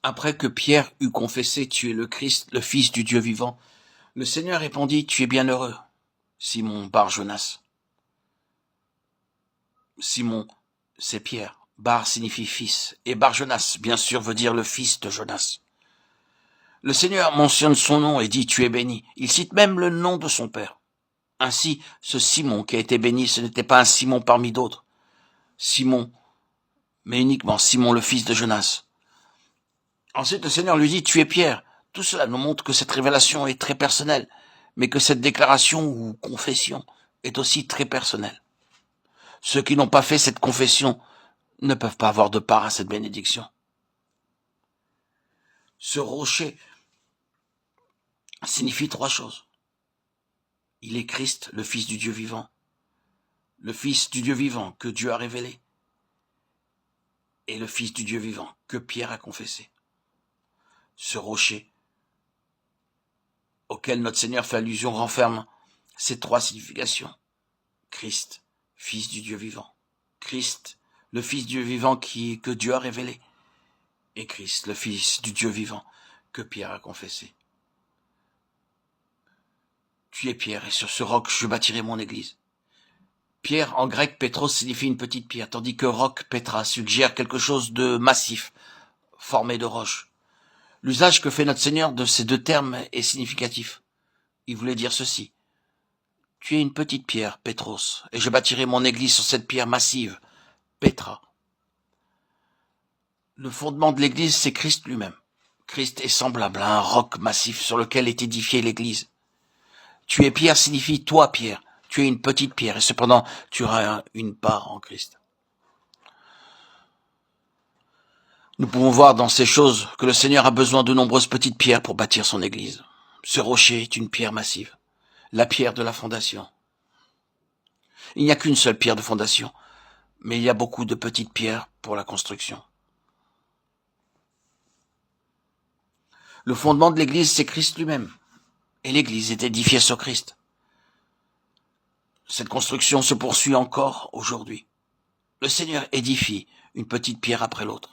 Après que Pierre eut confessé: Tu es le Christ, le Fils du Dieu vivant, le Seigneur répondit: Tu es bien heureux, Simon Bar-Jonas. Simon, c'est Pierre. Bar signifie fils, et Bar-Jonas, bien sûr, veut dire le fils de Jonas. Le Seigneur mentionne son nom et dit: Tu es béni. Il cite même le nom de son père. Ainsi, ce Simon qui a été béni, ce n'était pas un Simon parmi d'autres. Simon, mais uniquement Simon, le fils de Jonas. Ensuite, le Seigneur lui dit: Tu es Pierre. Tout cela nous montre que cette révélation est très personnelle, mais que cette déclaration ou confession est aussi très personnelle. Ceux qui n'ont pas fait cette confession ne peuvent pas avoir de part à cette bénédiction. Ce rocher signifie 3 choses. Il est Christ, le Fils du Dieu vivant. Le Fils du Dieu vivant que Dieu a révélé. Et le Fils du Dieu vivant que Pierre a confessé. Ce rocher auquel notre Seigneur fait allusion renferme ces 3 significations. Christ, Fils du Dieu vivant. Christ, le Fils du Dieu vivant que Dieu a révélé. Et Christ, le Fils du Dieu vivant que Pierre a confessé. Tu es Pierre, et sur ce roc je bâtirai mon église. Pierre, en grec, Pétros signifie une petite pierre, tandis que roc, Pétra, suggère quelque chose de massif, formé de roche. L'usage que fait notre Seigneur de ces 2 termes est significatif. Il voulait dire ceci. Tu es une petite pierre, Pétros, et je bâtirai mon église sur cette pierre massive, Pétra. Le fondement de l'église, c'est Christ lui-même. Christ est semblable à un roc massif sur lequel est édifiée l'église. Tu es Pierre signifie toi, Pierre. Tu es une petite pierre, et cependant, tu auras une part en Christ. Nous pouvons voir dans ces choses que le Seigneur a besoin de nombreuses petites pierres pour bâtir son église. Ce rocher est une pierre massive, la pierre de la fondation. Il n'y a qu'une seule pierre de fondation, mais il y a beaucoup de petites pierres pour la construction. Le fondement de l'église, c'est Christ lui-même, et l'église est édifiée sur Christ. Cette construction se poursuit encore aujourd'hui. Le Seigneur édifie une petite pierre après l'autre.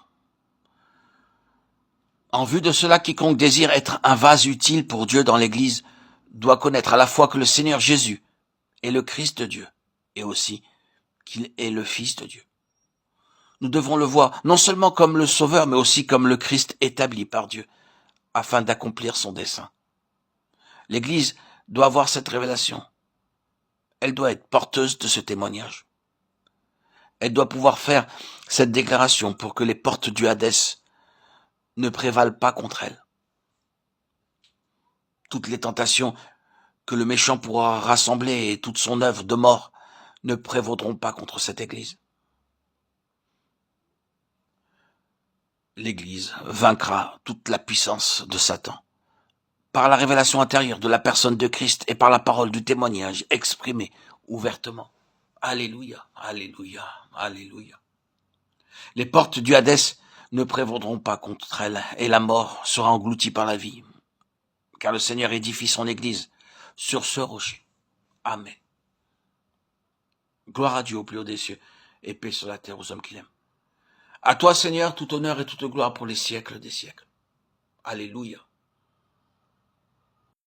En vue de cela, quiconque désire être un vase utile pour Dieu dans l'Église doit connaître à la fois que le Seigneur Jésus est le Christ de Dieu et aussi qu'il est le Fils de Dieu. Nous devons le voir non seulement comme le Sauveur, mais aussi comme le Christ établi par Dieu afin d'accomplir son dessein. L'Église doit avoir cette révélation. Elle doit être porteuse de ce témoignage. Elle doit pouvoir faire cette déclaration pour que les portes du Hadès ne prévalent pas contre elle. Toutes les tentations que le méchant pourra rassembler et toute son œuvre de mort ne prévaudront pas contre cette Église. L'Église vaincra toute la puissance de Satan par la révélation intérieure de la personne de Christ et par la parole du témoignage exprimé ouvertement. Alléluia, alléluia, alléluia. Les portes du Hadès ne prévaudront pas contre elle et la mort sera engloutie par la vie, car le Seigneur édifie son Église sur ce rocher. Amen. Gloire à Dieu au plus haut des cieux, et paix sur la terre aux hommes qu'il aime. À toi, Seigneur, tout honneur et toute gloire pour les siècles des siècles. Alléluia.